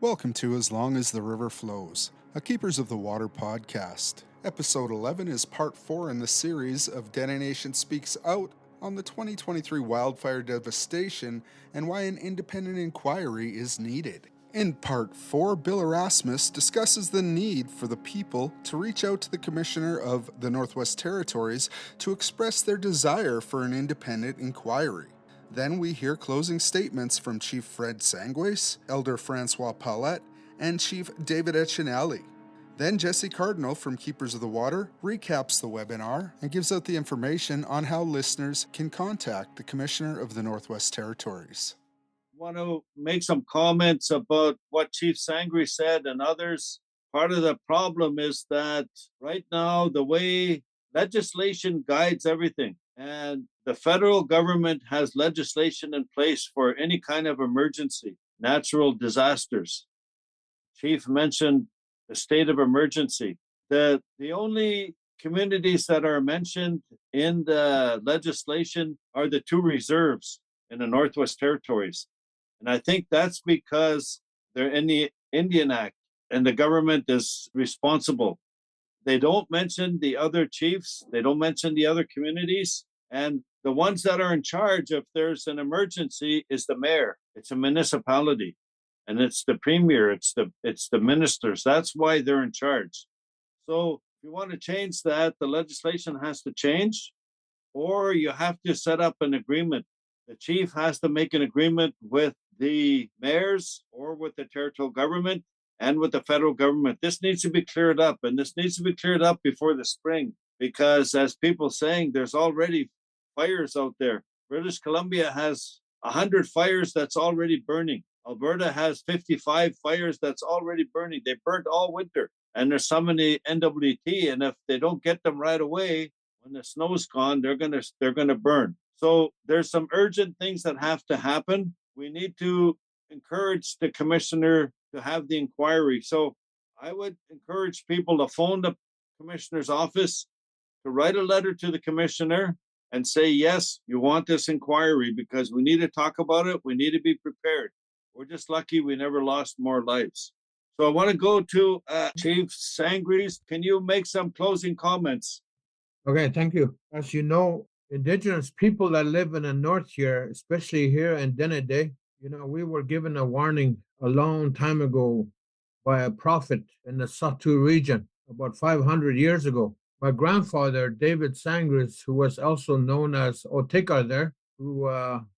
Welcome to As Long as the River Flows, a Keepers of the Water podcast. Episode 11 is part 4 in the series of Dene Nation Speaks Out on the 2023 wildfire devastation and why an independent inquiry is needed. In part 4, Bill Erasmus discusses the need for the people to reach out to the Commissioner of the Northwest Territories to express their desire for an independent inquiry. Then we hear closing statements from Chief Fred Sangues, Elder Francois Paulette, and Chief David Echinelli. Then Jesse Cardinal from Keepers of the Water recaps the webinar and gives out the information on how listeners can contact the Commissioner of the Northwest Territories. I want to make some comments about what Chief Sangre said and others. Part of the problem is that right now the way legislation guides everything, and the federal government has legislation in place for any kind of emergency, natural disasters. Chief mentioned the state of emergency. The only communities that are mentioned in the legislation are the two reserves in the Northwest Territories. And I think that's because they're in the Indian Act and the government is responsible. They don't mention the other chiefs. They don't mention the other communities. And the ones that are in charge, if there's an emergency, is the mayor. It's a municipality. And it's the premier. It's the ministers. That's why they're in charge. So if you want to change that, the legislation has to change, or you have to set up an agreement. The chief has to make an agreement with the mayors or with the territorial government and with the federal government. This needs to be cleared up, and this needs to be cleared up before the spring, because as people saying, there's already fires out there. British Columbia has 100 fires that's already burning. Alberta has 55 fires that's already burning. They burnt all winter, and there's some in the NWT, and if they don't get them right away, when the snow's gone, they're gonna burn. So there's some urgent things that have to happen. We need to encourage the commissioner to have the inquiry. So I would encourage people to phone the commissioner's office, to write a letter to the commissioner and say, yes, you want this inquiry because we need to talk about it. We need to be prepared. We're just lucky we never lost more lives. So I want to go to Chief Sangres. Can you make some closing comments? Okay, thank you. As you know, Indigenous people that live in the north here, especially here in Dene, we were given a warning a long time ago by a prophet in the Satu region about 500 years ago. My grandfather, David Sangres, who was also known as Otikar there, who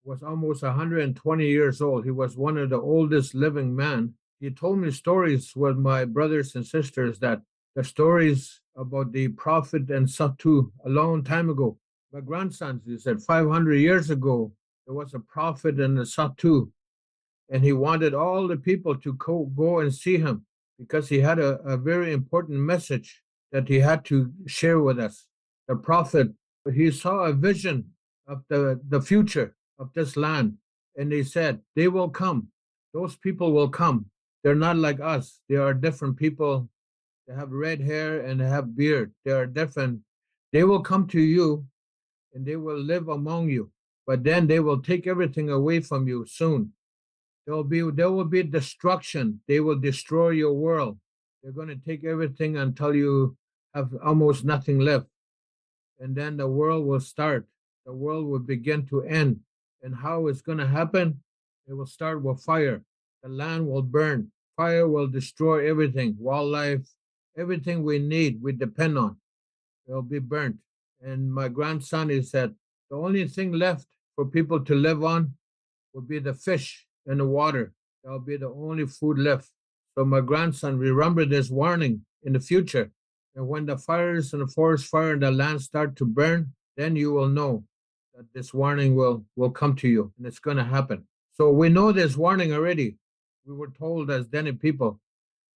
was almost 120 years old. He was one of the oldest living men. He told me stories with my brothers and sisters, that the stories about the prophet and Satu a long time ago. My grandsons, he said 500 years ago, there was a prophet in the Satu, and he wanted all the people to go and see him because he had a very important message that he had to share with us. The prophet, he saw a vision of the future of this land, and he said, they will come. Those people will come. They're not like us. They are different people. They have red hair and they have beard. They are different. They will come to you and they will live among you, but then they will take everything away from you soon. There will be destruction. They will destroy your world. They're going to take everything until you have almost nothing left. And then the world will start. The world will begin to end. And how it's going to happen? It will start with fire. The land will burn. Fire will destroy everything. Wildlife, everything we need, we depend on. It will be burnt. And my grandson is that the only thing left for people to live on will be the fish and the water. That will be the only food left. So my grandson, remember this warning in the future. And when the fires and the forest fire and the land start to burn, then you will know that this warning will come to you, and it's going to happen. So we know this warning already. We were told as Dene people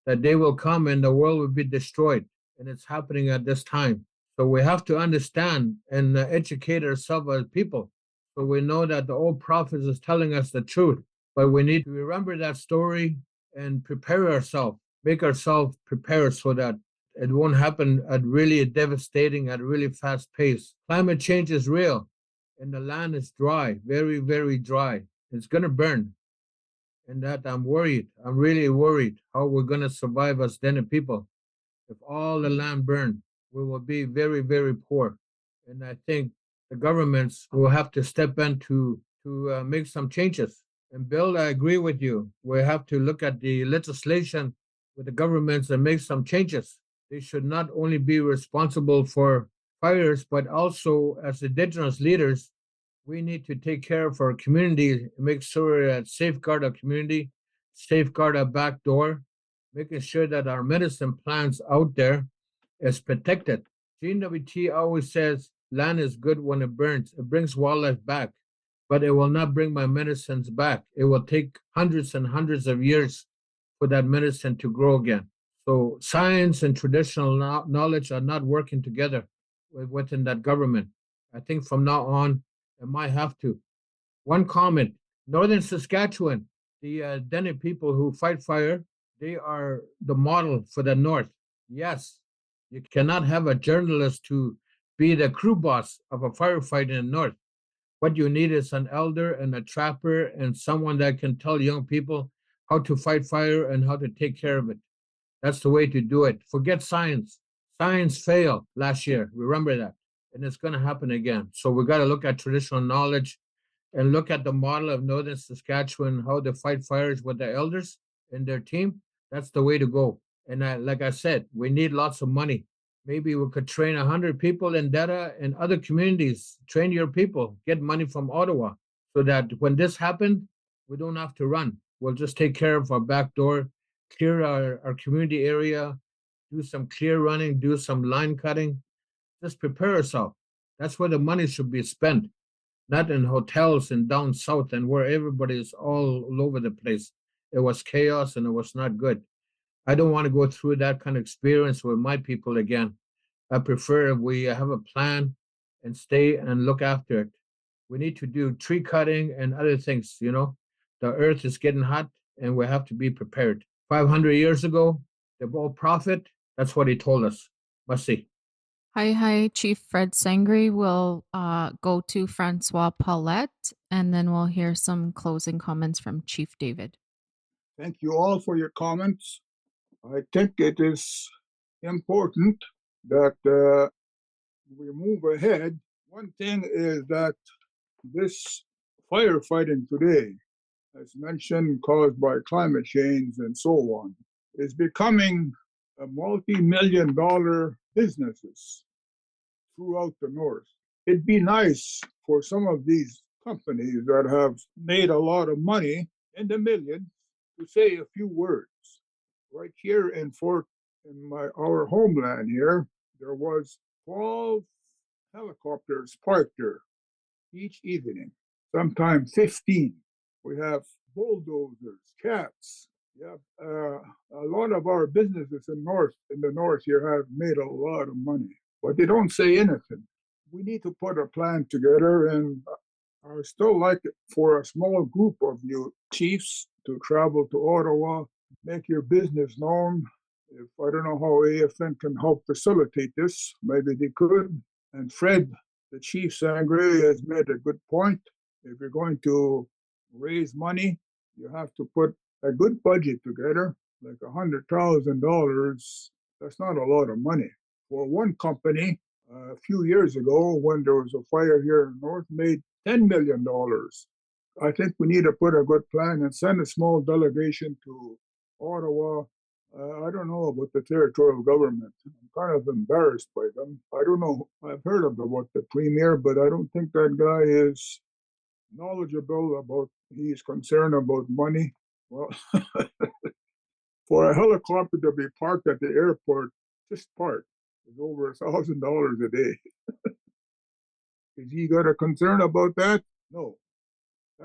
that they will come and the world will be destroyed, and it's happening at this time. So we have to understand and educate ourselves as people. So we know that the old prophets is telling us the truth, but we need to remember that story and prepare ourselves, make ourselves prepared so that it won't happen at really devastating, at really fast pace. Climate change is real, and the land is dry, very, very dry. It's going to burn. and that I'm worried. I'm really worried how we're going to survive as Dene people. If all the land burned, we will be very, very poor. And I think the governments will have to step in to make some changes. And Bill, I agree with you. We have to look at the legislation with the governments and make some changes. They should not only be responsible for fires, but also as indigenous leaders, we need to take care of our community, make sure that safeguard our community, safeguard our back door, making sure that our medicine plants out there is protected. GWT always says land is good when it burns. It brings wildlife back, but it will not bring my medicines back. It will take hundreds and hundreds of years for that medicine to grow again. So science and traditional knowledge are not working together within that government. I think from now on, it might have to. One comment: Northern Saskatchewan, the Dene people who fight fire, they are the model for the North. Yes, you cannot have a journalist to be the crew boss of a firefight in the North. What you need is an elder and a trapper and someone that can tell young people how to fight fire and how to take care of it. That's the way to do it. Forget science. Science failed last year. Remember that. And it's going to happen again. So we got to look at traditional knowledge and look at the model of Northern Saskatchewan, how they fight fires with the elders and their team. That's the way to go. And like I said, we need lots of money. Maybe we could train 100 people in Dettah and other communities. Train your people, get money from Ottawa so that when this happened, we don't have to run. We'll just take care of our back door, clear our community area, do some clear running, do some line cutting. Just prepare ourselves. That's where the money should be spent, not in hotels and down south and where everybody is all over the place. It was chaos and it was not good. I don't want to go through that kind of experience with my people again. I prefer if we have a plan and stay and look after it. We need to do tree cutting and other things, you know. The earth is getting hot and we have to be prepared. 500 years ago, the old prophet, that's what he told us. Must see. Hi, Chief Fred Sangre. We'll go to Francois Paulette, and then we'll hear some closing comments from Chief David. Thank you all for your comments. I think it is important that we move ahead. One thing is that this firefighting today, as mentioned, caused by climate change and so on, is becoming a multi-million-dollar businesses throughout the North. It'd be nice for some of these companies that have made a lot of money in the millions to say a few words. Right here in our homeland here, there was 12 helicopters parked there each evening, sometimes 15. We have bulldozers, cats. Yeah, a lot of our businesses in the north here have made a lot of money, but they don't say anything. We need to put a plan together, and I still like it for a small group of you chiefs to travel to Ottawa, make your business known. If I don't know how AFN can help facilitate this, maybe they could. And Fred, the Chief Sangre, has made a good point. If you're going to raise money, you have to put a good budget together, like $100,000. That's not a lot of money. For one company, a few years ago, when there was a fire here in the north, made $10 million. I think we need to put a good plan and send a small delegation to Ottawa. I don't know about the territorial government. I'm kind of embarrassed by them. I don't know. I've heard about the premier, but I don't think that guy is knowledgeable about, he's concerned about money. Well, for a helicopter to be parked at the airport, just parked, is over $1,000 a day. Is he got a concern about that? No.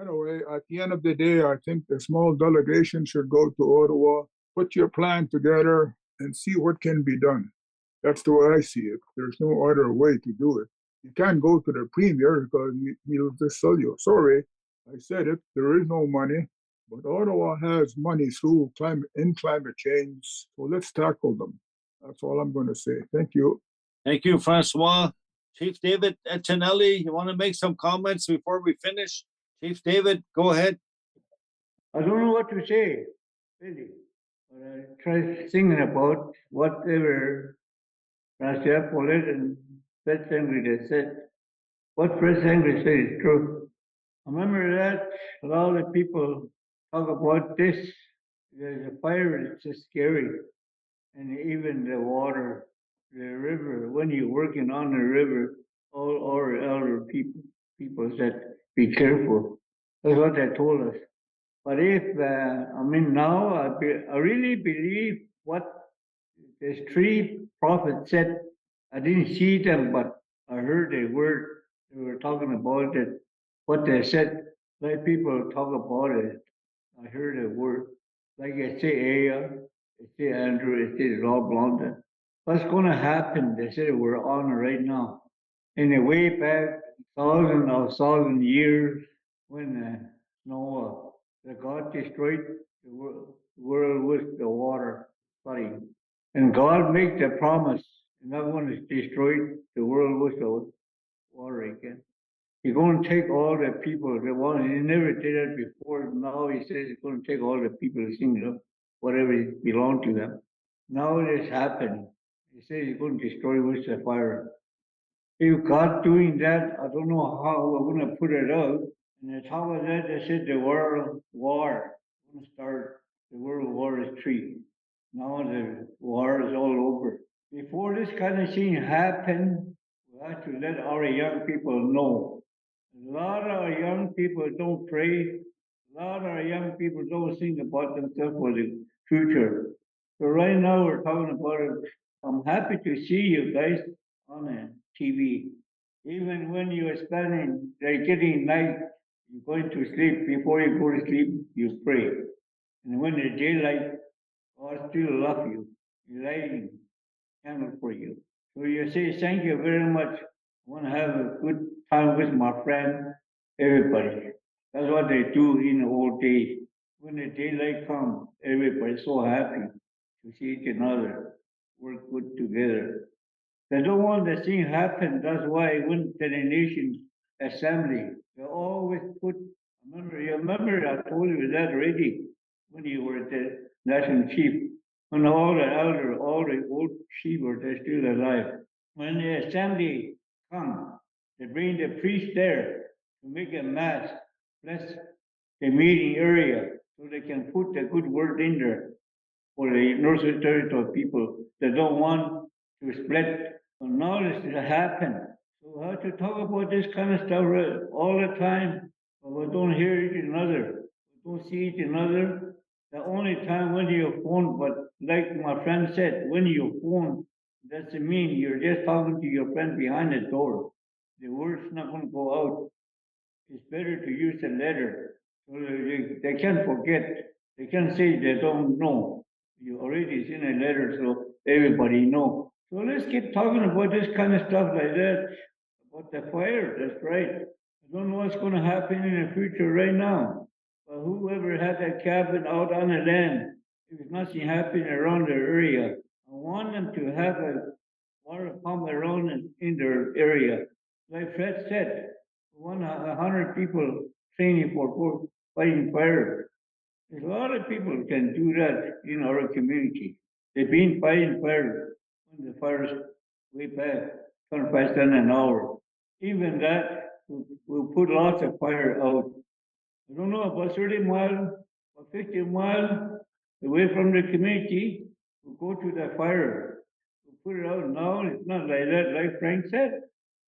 Anyway, at the end of the day, I think the small delegation should go to Ottawa, put your plan together, and see what can be done. That's the way I see it. There's no other way to do it. You can't go to the premier because he'll just tell you, sorry, I said it, there is no money. But Ottawa has money through climate change, so let's tackle them. That's all I'm going to say. Thank you. Thank you, Francois. Chief David Echinelli, you want to make some comments before we finish? Chief David, go ahead. I don't know what to say, really. But I try thinking about whatever Francois Paulette and Fred Sangre said. What Fred Sangre said is true. I remember that a lot of people talk about this. The fire is just scary. And even the water, the river, when you're working on the river, all our elder people said, be careful. That's what they told us. But if, now I really believe what the three prophets said. I didn't see them, but I heard a word. They were talking about it. What they said, like people talk about it. I heard a word. Like I say Aya, I say Andrew, I say Rob London. What's going to happen? They said we're on right now. In the way back, thousand years, when Noah, the God destroyed the world with the water flooding. And God made the promise, He's not going to destroy the world with the water again. He's going to take all the people that want. He never did that before. Now He says He's going to take all the people who sing up, whatever belonged to them. Now it has happened. He says He's going to destroy with the fire. If God doing that, I don't know how we're going to put it out. And on top of that, they said the world war is going to start. The world war is three. Now the war is all over. Before this kind of thing happened, we have to let our young people know. A lot of our young people don't pray. A lot of our young people don't think about themselves for the future. So right now we're talking about it. I'm happy to see you guys on the TV. Even when you're spending, like getting night, you're going to sleep. Before you go to sleep, you pray. And when the daylight, God still love you. He's lighting candle for you. So you say, thank you very much. I want to have a good time with my friend, everybody. That's what they do in the old days. When the daylight comes, everybody's so happy to see each another, work good together. They don't want the thing happen. That's why when the nation assembly, they always put. You remember I told you that already when you were the national chief. When all the elder, all the old chief were they're still alive. When the assembly come, they bring the priest there to make a mass, bless the meeting area, so they can put the good word in there for the Northern Territory people that don't want to split. So now this has happened. So we have to talk about this kind of stuff all the time, but we don't hear each another. We don't see each another. The only time when you phone, but like my friend said, when you phone, doesn't mean you're just talking to your friend behind the door. The word's not going to go out. It's better to use a letter so they can't forget. They can't say they don't know. You already seen a letter, so everybody know. So let's keep talking about this kind of stuff like that. About the fire, that's right. I don't know what's going to happen in the future right now. But whoever had that cabin out on the land, if nothing happening around the area, I want them to have a water pump around in their area. Like Fred said, 100 people training for fighting fire. There's a lot of people can do that in our community. They've been fighting fire when the fires way back, 25 cents an hour. Even that will put lots of fire out. I don't know, about 30 miles or 50 miles away from the community, we'll go to the fire. We'll put it out now. It's not like that, like Frank said.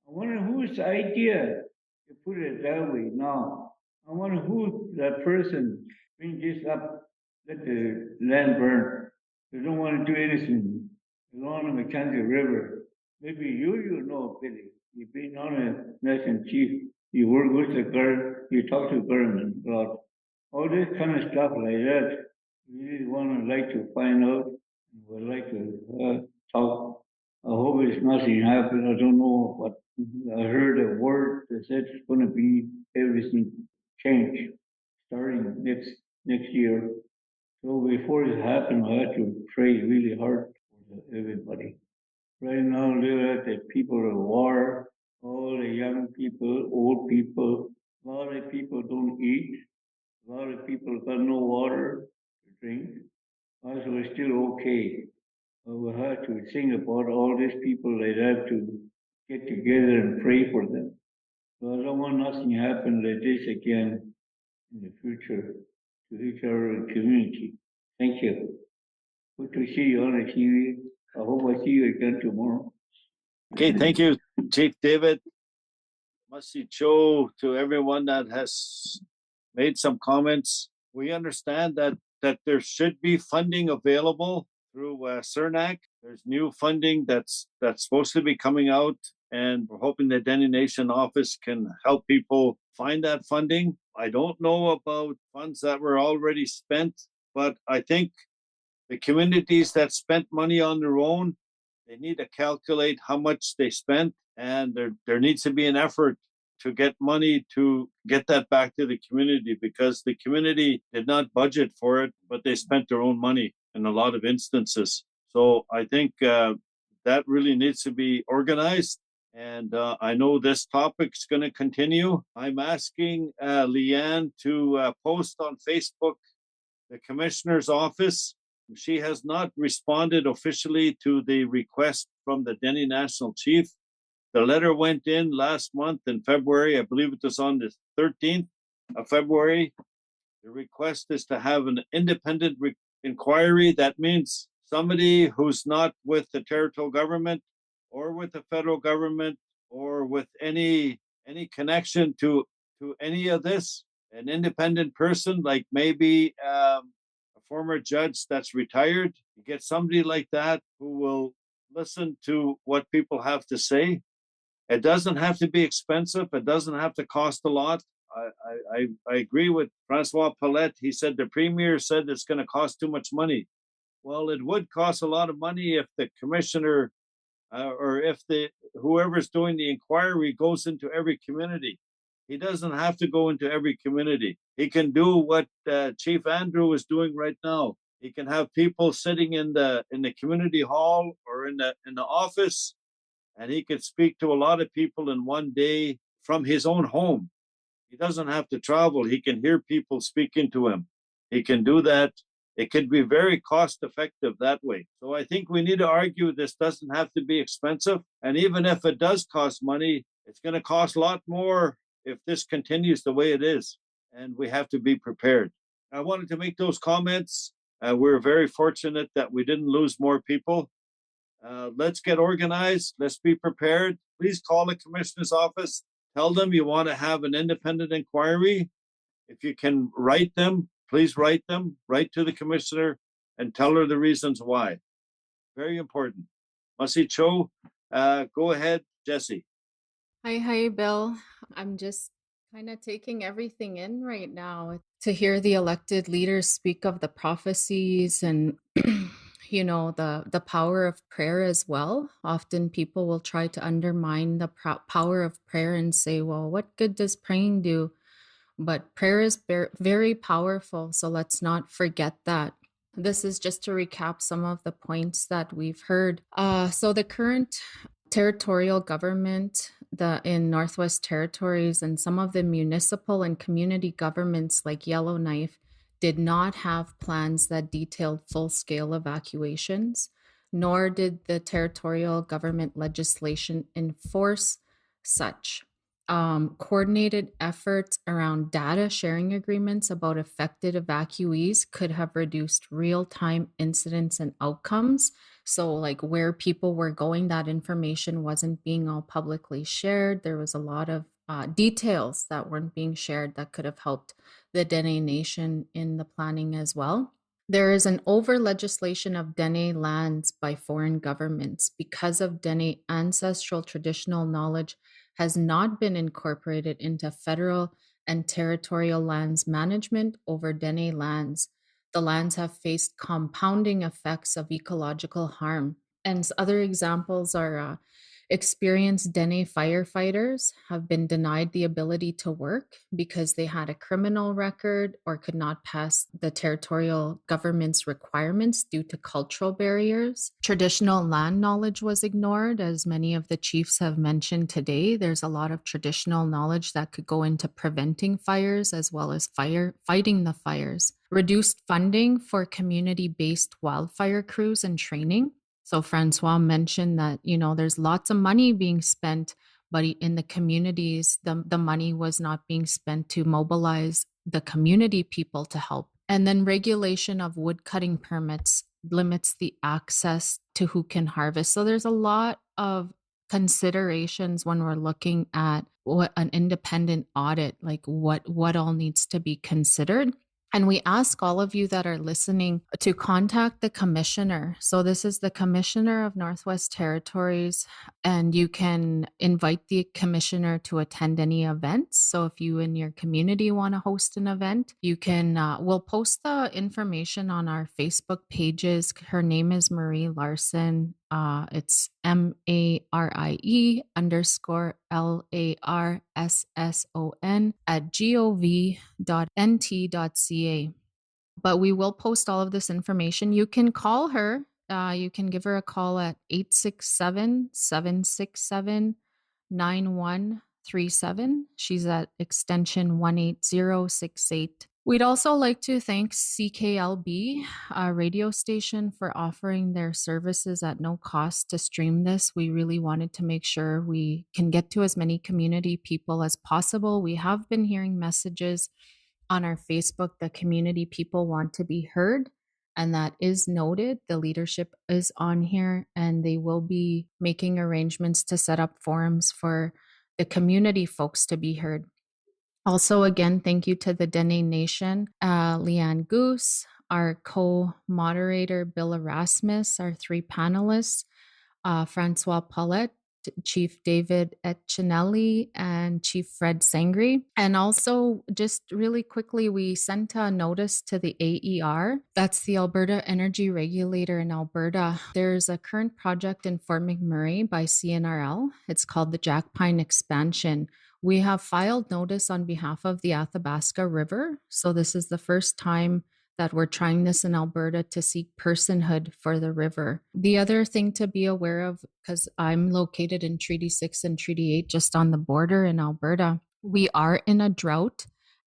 I wonder whose idea to put it that way now. I wonder who that person bring this up, let the land burn. They don't want to do anything along the Mackenzie River. Maybe you know, Billy. You've been on a nation chief. You work with the government. You talk to government about all this kind of stuff like that. We really want to like to find out. Would like to talk. I hope it's nothing happen. I don't know, but I heard a word that said it's going to be everything changed starting next year. So before it happened, I had to pray really hard for everybody. Right now, look at the people of war, all the young people, old people. A lot of people don't eat. A A lot of people got no water to drink. Us were still okay. But we have to think about all these people that have to get together and pray for them. So I don't want nothing happen like this again in the future to each other community. Thank you. Good to see you on the TV. I hope I see you again tomorrow. Okay, thank you, Chief David. Masi Cho, to everyone that has made some comments. We understand that there should be funding available through CERNAC. There's new funding that's supposed to be coming out, and we're hoping the Dene Nation office can help people find that funding. I don't know about funds that were already spent, but I think the communities that spent money on their own, they need to calculate how much they spent, and there needs to be an effort to get money to get that back to the community, because the community did not budget for it, but they spent their own money in a lot of instances. So I think that really needs to be organized. And I know this topic's going to continue. I'm asking Leanne to post on Facebook the commissioner's office. She has not responded officially to the request from the Dene National Chief. The letter went in last month in February. I believe it was on the 13th of February. The request is to have an independent inquiry. That means somebody who's not with the territorial government or with the federal government or with any connection to any of this. An independent person, like maybe a former judge that's retired. You get somebody like that who will listen to what people have to say. It doesn't have to be expensive. It doesn't have to cost a lot. I agree with Francois Paulette. He said the premier said it's going to cost too much money. Well, it would cost a lot of money if the commissioner or if whoever's doing the inquiry goes into every community. He doesn't have to go into every community. He can do what Chief Andrew is doing right now. He can have people sitting in the community hall or in the office, and he could speak to a lot of people in one day from his own home. He doesn't have to travel. He can hear people speaking to him. He can do that. It could be very cost effective that way. So I think we need to argue this doesn't have to be expensive. And even if it does cost money, it's going to cost a lot more if this continues the way it is. And we have to be prepared. I wanted to make those comments. We're very fortunate that we didn't lose more people. Let's get organized. Let's be prepared. Please call the commissioner's office. Tell them you want to have an independent inquiry. If you can write them, please write them. Write to the commissioner and tell her the reasons why. Very important. Masi Cho, go ahead, Jesse. Hi, Bill. I'm just kind of taking everything in right now to hear the elected leaders speak of the prophecies and the power of prayer as well. Often people will try to undermine the power of prayer and say, well, what good does praying do? But prayer is very powerful, so let's not forget that. This is just to recap some of the points that we've heard. So the current territorial government in Northwest Territories and some of the municipal and community governments like Yellowknife did not have plans that detailed full-scale evacuations, nor did the territorial government legislation enforce such. Coordinated efforts around data sharing agreements about affected evacuees could have reduced real-time incidents and outcomes. So like where people were going, that information wasn't being all publicly shared. There was a lot of details that weren't being shared that could have helped the Dene Nation in the planning as well. There is an over legislation of Dene lands by foreign governments because of Dene ancestral traditional knowledge has not been incorporated into federal and territorial lands management over Dene lands. The lands have faced compounding effects of ecological harm. And other examples are Experienced Dene firefighters have been denied the ability to work because they had a criminal record or could not pass the territorial government's requirements due to cultural barriers. Traditional land knowledge was ignored, as many of the chiefs have mentioned today. There's a lot of traditional knowledge that could go into preventing fires as well as fighting the fires. Reduced funding for community-based wildfire crews and training. So Francois mentioned that, there's lots of money being spent, but in the communities, the money was not being spent to mobilize the community people to help. And then regulation of wood cutting permits limits the access to who can harvest. So there's a lot of considerations when we're looking at what an independent audit, like what all needs to be considered. And we ask all of you that are listening to contact the commissioner. So this is the commissioner of Northwest Territories, and you can invite the commissioner to attend any events. So if you in your community want to host an event, you can, we'll post the information on our Facebook pages. Her name is Marie Larson. It's MARIE_LARSSON at gov.nt.ca. But we will post all of this information. You can call her. You can give her a call at 867-767-9137. She's at extension 18068. We'd also like to thank CKLB, a radio station, for offering their services at no cost to stream this. We really wanted to make sure we can get to as many community people as possible. We have been hearing messages on our Facebook that community people want to be heard, and that is noted. The leadership is on here, and they will be making arrangements to set up forums for the community folks to be heard. Also, again, thank you to the Dene Nation, Leanne Goose, our co-moderator, Bill Erasmus, our three panelists, Francois Paulette, Chief David Etchinelli, and Chief Fred Sangri. And also, just really quickly, we sent a notice to the AER. That's the Alberta Energy Regulator in Alberta. There's a current project in Fort McMurray by CNRL. It's called the Jack Pine Expansion. We have filed notice on behalf of the Athabasca River. So this is the first time that we're trying this in Alberta to seek personhood for the river. The other thing to be aware of, because I'm located in Treaty 6 and Treaty 8, just on the border in Alberta, we are in a drought,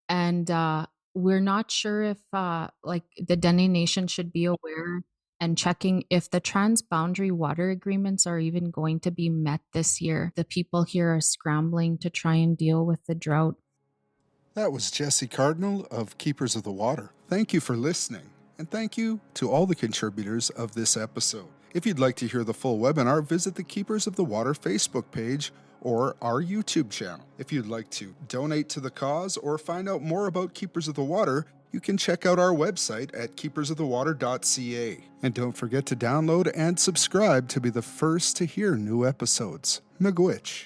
and we're not sure if the Dene Nation should be aware and checking if the transboundary water agreements are even going to be met this year. The people here are scrambling to try and deal with the drought. That was Jesse Cardinal of Keepers of the Water. Thank you for listening, and thank you to all the contributors of this episode. If you'd like to hear the full webinar, visit the Keepers of the Water Facebook page or our YouTube channel. If you'd like to donate to the cause or find out more about Keepers of the Water, you can check out our website at keepersofthewater.ca. And don't forget to download and subscribe to be the first to hear new episodes. Miigwech.